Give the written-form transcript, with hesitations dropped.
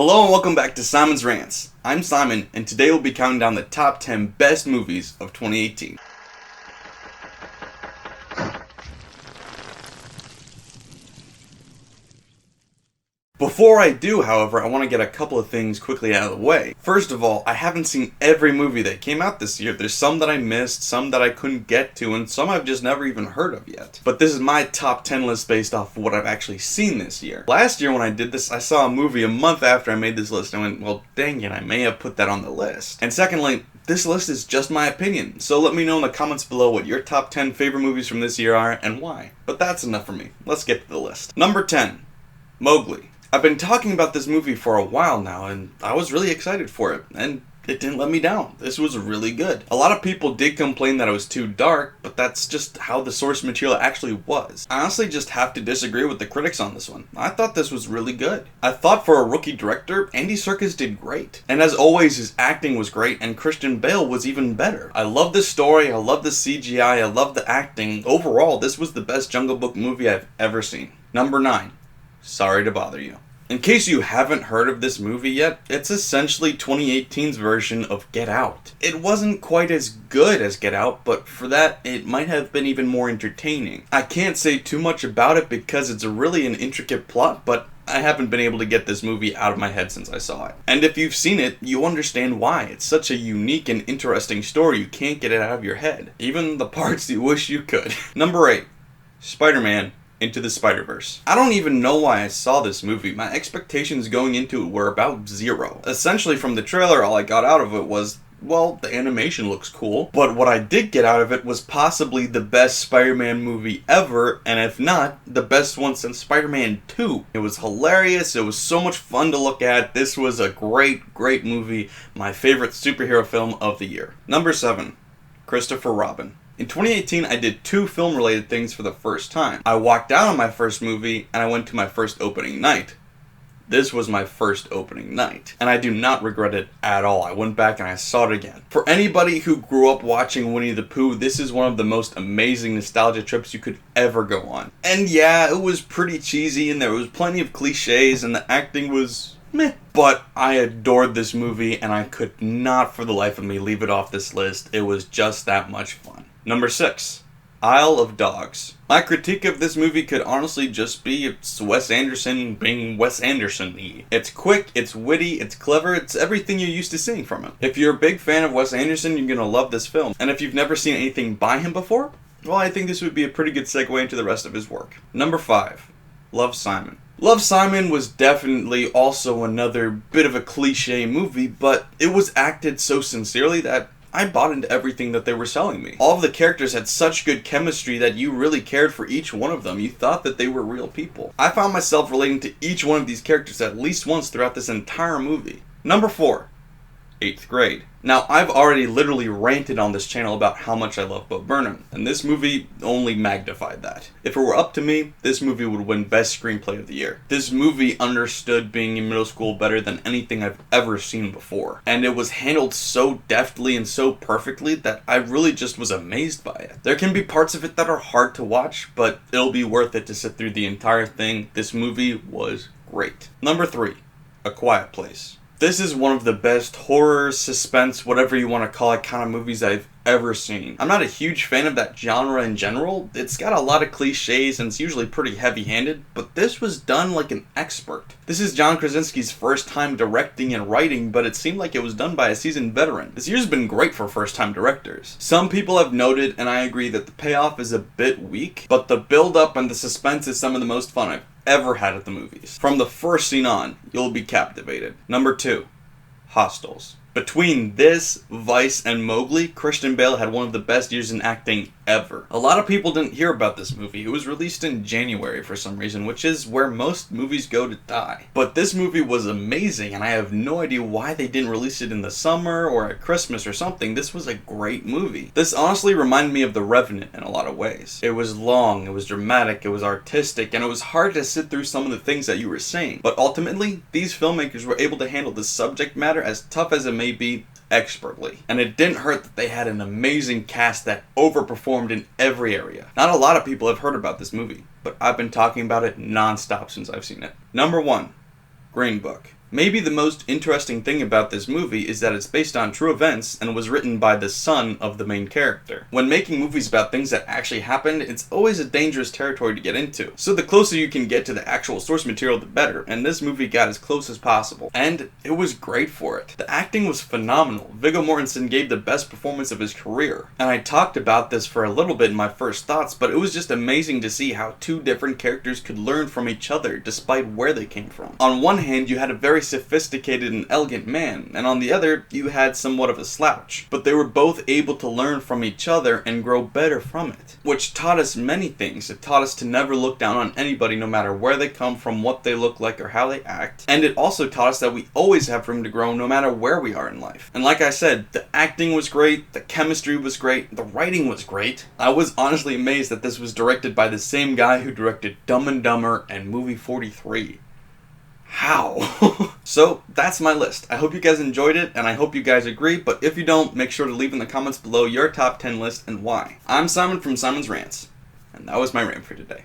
Hello and welcome back to Simon's Rants. I'm Simon, and today we'll be counting down the top 10 best movies of 2018. Before I do, however, I want to get a couple of things quickly out of the way. First of all, I haven't seen every movie that came out this year. There's some that I missed, some that I couldn't get to, and some I've just never even heard of yet. But this is my top 10 list based off of what I've actually seen this year. Last year when I did this, I saw a movie a month after I made this list and I went, well, dang it, I may have put that on the list. And secondly, this list is just my opinion, so let me know in the comments below what your top 10 favorite movies from this year are and why. But that's enough for me. Let's get to the list. Number 10, Mowgli. I've been talking about this movie for a while now, and I was really excited for it, and it didn't let me down. This was really good. A lot of people did complain that it was too dark, but that's just how the source material actually was. I honestly just have to disagree with the critics on this one. I thought this was really good. I thought for a rookie director, Andy Serkis did great. And as always, his acting was great, and Christian Bale was even better. I love the story, I love the CGI, I love the acting. Overall, this was the best Jungle Book movie I've ever seen. Number 9. Sorry to bother you. In case you haven't heard of this movie yet, it's essentially 2018's version of Get Out. It wasn't quite as good as Get Out, but for that, it might have been even more entertaining. I can't say too much about it because it's really an intricate plot, but I haven't been able to get this movie out of my head since I saw it. And if you've seen it, you understand why. It's such a unique and interesting story, you can't get it out of your head. Even the parts you wish you could. Number 8. SpiderMan Into the SpiderVerse. I don't even know why I saw this movie. My expectations going into it were about zero. Essentially from the trailer, all I got out of it was, well, the animation looks cool. But what I did get out of it was possibly the best Spider-Man movie ever, and if not, the best one since Spider-Man 2. It was hilarious, it was so much fun to look at. This was a great movie. My favorite superhero film of the year. Number 7. Christopher Robin. In 2018, I did 2 film-related things for the first time. I walked out on my first movie, and I went to my first opening night. This was my first opening night, and I do not regret it at all. I went back and I saw it again. For anybody who grew up watching Winnie the Pooh, this is one of the most amazing nostalgia trips you could ever go on. And yeah, it was pretty cheesy, and there was plenty of cliches, and the acting was meh. But I adored this movie, and I could not for the life of me leave it off this list. It was just that much fun. Number 6. Isle of Dogs. My critique of this movie could honestly just be it's Wes Anderson being Wes Anderson-y. It's quick, it's witty, it's clever, it's everything you're used to seeing from him. If you're a big fan of Wes Anderson, you're gonna love this film. And if you've never seen anything by him before, well, I think this would be a pretty good segue into the rest of his work. Number 5. Love, Simon. Love, Simon was definitely also another bit of a cliche movie, but it was acted so sincerely that I bought into everything that they were selling me. All of the characters had such good chemistry that you really cared for each one of them. You thought that they were real people. I found myself relating to each one of these characters at least once throughout this entire movie. Number 4. 8th Grade. Now, I've already literally ranted on this channel about how much I love Bo Burnham, and this movie only magnified that. If it were up to me, this movie would win Best Screenplay of the Year. This movie understood being in middle school better than anything I've ever seen before, and it was handled so deftly and so perfectly that I really just was amazed by it. There can be parts of it that are hard to watch, but it'll be worth it to sit through the entire thing. This movie was great. Number 3. A Quiet Place. This is one of the best horror, suspense, whatever you want to call it, kind of movies I've ever seen. I'm not a huge fan of that genre in general. It's got a lot of cliches and it's usually pretty heavy-handed, but this was done like an expert. This is John Krasinski's first time directing and writing, but it seemed like it was done by a seasoned veteran. This year's been great for first-time directors. Some people have noted, and I agree, that the payoff is a bit weak, but the build-up and the suspense is some of the most fun I've ever had at the movies. From the first scene on, you'll be captivated. Number 2. Hostels. Between this, Vice, and Mowgli, Christian Bale had one of the best years in acting ever. A lot of people didn't hear about this movie. It was released in January for some reason, which is where most movies go to die. But this movie was amazing, and I have no idea why they didn't release it in the summer or at Christmas or something. This was a great movie. This honestly reminded me of The Revenant in a lot of ways. It was long, it was dramatic, it was artistic, and it was hard to sit through some of the things that you were saying. But ultimately, these filmmakers were able to handle the subject matter, as tough as it may be, expertly. And it didn't hurt that they had an amazing cast that overperformed in every area. Not a lot of people have heard about this movie, but I've been talking about it non-stop since I've seen it. Number 1. Green Book. Maybe the most interesting thing about this movie is that it's based on true events and was written by the son of the main character. When making movies about things that actually happened, it's always a dangerous territory to get into. So the closer you can get to the actual source material, the better, and this movie got as close as possible. And it was great for it. The acting was phenomenal. Viggo Mortensen gave the best performance of his career. And I talked about this for a little bit in my first thoughts, but it was just amazing to see how two different characters could learn from each other despite where they came from. On one hand, you had a very sophisticated and elegant man, and on the other, you had somewhat of a slouch. But they were both able to learn from each other and grow better from it, which taught us many things. It taught us to never look down on anybody, no matter where they come from, what they look like, or how they act. And it also taught us that we always have room to grow no matter where we are in life. And like I said, the acting was great, the chemistry was great, the writing was great. I was honestly amazed that this was directed by the same guy who directed Dumb and Dumber and Movie 43. How? So, that's my list. I hope you guys enjoyed it, and I hope you guys agree, but if you don't, make sure to leave in the comments below your top 10 list and why. I'm Simon from Simon's Rants, and that was my rant for today.